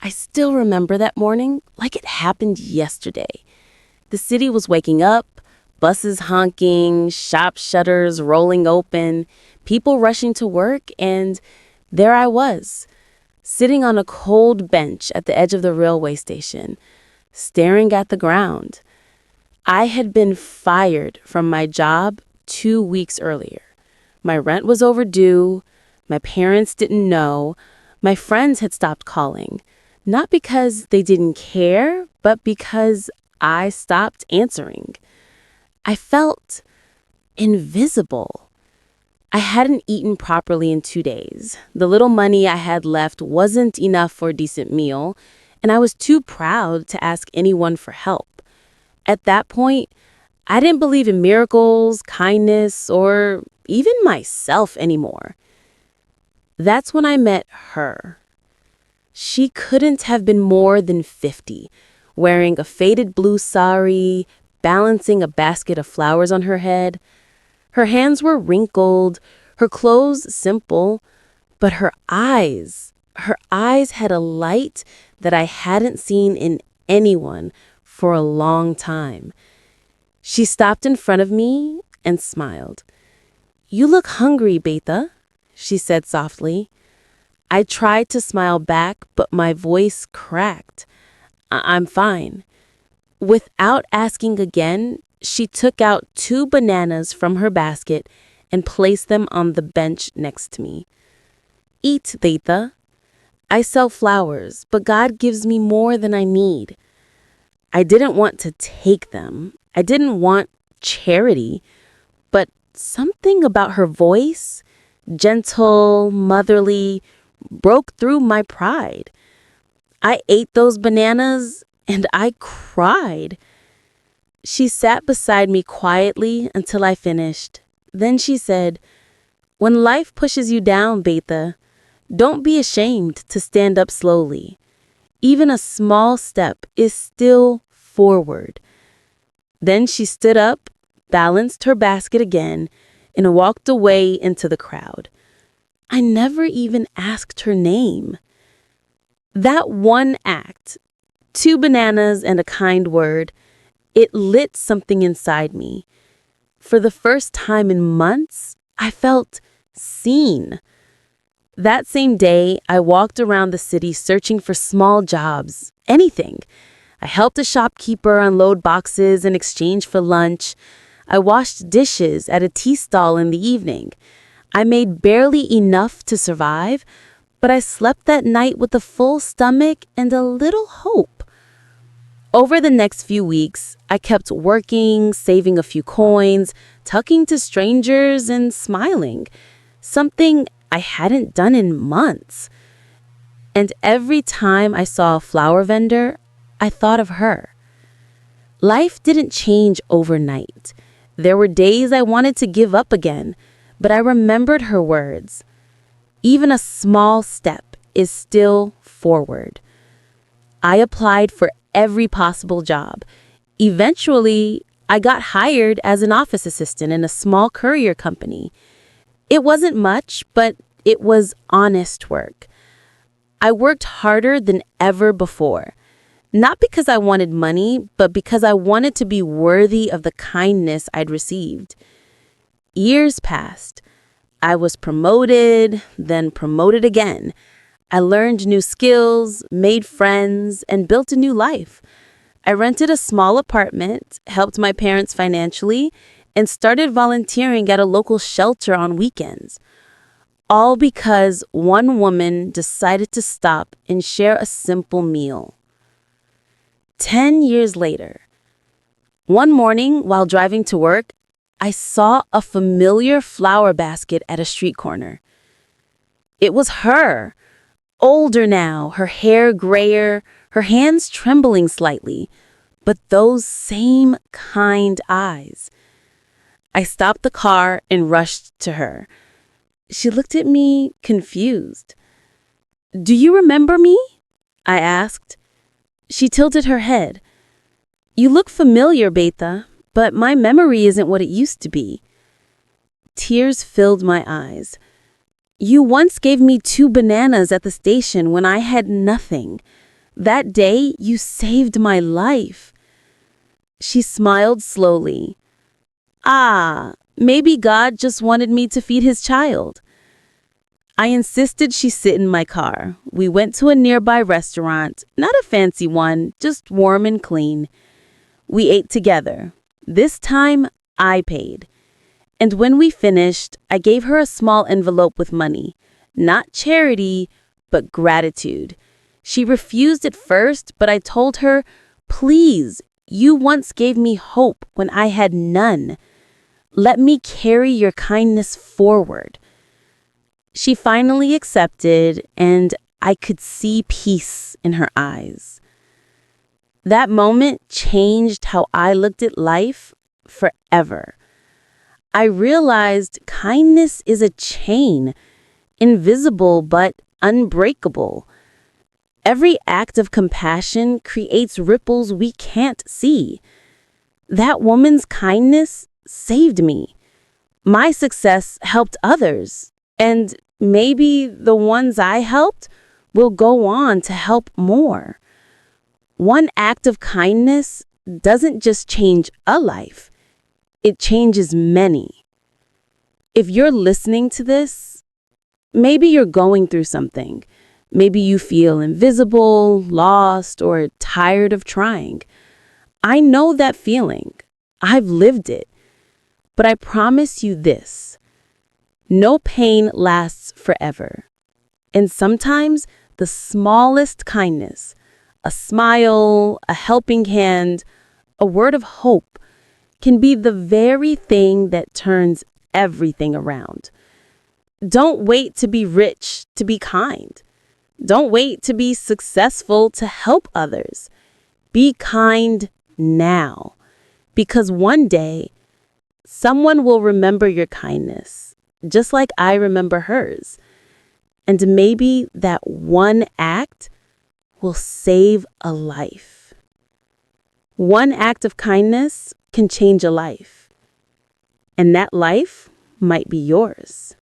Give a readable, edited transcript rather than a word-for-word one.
I still remember that morning like it happened yesterday. The city was waking up, buses honking, shop shutters rolling open, people rushing to work, and there I was, sitting on a cold bench at the edge of the railway station, staring at the ground. I had been fired from my job 2 weeks earlier. My rent was overdue. My parents didn't know. My friends had stopped calling. Not because they didn't care, but because I stopped answering. I felt invisible. I hadn't eaten properly in 2 days. The little money I had left wasn't enough for a decent meal, and I was too proud to ask anyone for help. At that point, I didn't believe in miracles, kindness, or even myself anymore. That's when I met her. She couldn't have been more than 50, wearing a faded blue sari, balancing a basket of flowers on her head. Her hands were wrinkled, her clothes simple, but her eyes had a light that I hadn't seen in anyone for a long time. She stopped in front of me and smiled. "You look hungry, Beta," she said softly. I tried to smile back, but my voice cracked. "I'm fine." Without asking again, she took out 2 bananas from her basket and placed them on the bench next to me. "Eat, Beta. I sell flowers, but God gives me more than I need." I didn't want to take them. I didn't want charity, but something about her voice, gentle, motherly, broke through my pride. I ate those bananas and I cried. She sat beside me quietly until I finished. Then she said, "When life pushes you down, Beta, don't be ashamed to stand up slowly. Even a small step is still forward." Then she stood up, balanced her basket again, and walked away into the crowd. I never even asked her name. That one act, 2 bananas and a kind word, it lit something inside me. For the first time in months, I felt seen. That same day, I walked around the city searching for small jobs, anything. I helped a shopkeeper unload boxes in exchange for lunch. I washed dishes at a tea stall in the evening. I made barely enough to survive, but I slept that night with a full stomach and a little hope. Over the next few weeks, I kept working, saving a few coins, talking to strangers, and smiling. Something I hadn't done in months. And every time I saw a flower vendor, I thought of her. Life didn't change overnight. There were days I wanted to give up again, but I remembered her words. Even a small step is still forward. I applied for every possible job. Eventually, I got hired as an office assistant in a small courier company. It wasn't much, but it was honest work. I worked harder than ever before. Not because I wanted money, but because I wanted to be worthy of the kindness I'd received. Years passed. I was promoted, then promoted again. I learned new skills, made friends, and built a new life. I rented a small apartment, helped my parents financially, and started volunteering at a local shelter on weekends. All because one woman decided to stop and share a simple meal. 10 years later, one morning while driving to work, I saw a familiar flower basket at a street corner. It was her, older now, her hair grayer, her hands trembling slightly, but those same kind eyes. I stopped the car and rushed to her. She looked at me confused. "Do you remember me?" I asked. She tilted her head. "You look familiar, Beta, but my memory isn't what it used to be." Tears filled my eyes. "You once gave me 2 bananas at the station when I had nothing. That day, you saved my life." She smiled slowly. "Ah, maybe God just wanted me to feed his child." I insisted she sit in my car. We went to a nearby restaurant, not a fancy one, just warm and clean. We ate together. This time, I paid. And when we finished, I gave her a small envelope with money. Not charity, but gratitude. She refused at first, but I told her, "Please, you once gave me hope when I had none. Let me carry your kindness forward." She finally accepted, and I could see peace in her eyes. That moment changed how I looked at life forever. I realized kindness is a chain, invisible but unbreakable. Every act of compassion creates ripples we can't see. That woman's kindness saved me. My success helped others, and maybe the ones I helped will go on to help more. One act of kindness doesn't just change a life, it changes many. If you're listening to this, maybe you're going through something. Maybe you feel invisible, lost, or tired of trying. I know that feeling. I've lived it. But I promise you this: no pain lasts forever. And sometimes the smallest kindness, a smile, a helping hand, a word of hope, can be the very thing that turns everything around. Don't wait to be rich to be kind. Don't wait to be successful to help others. Be kind now, because one day someone will remember your kindness, just like I remember hers. And maybe that one act will save a life. One act of kindness can change a life, and that life might be yours.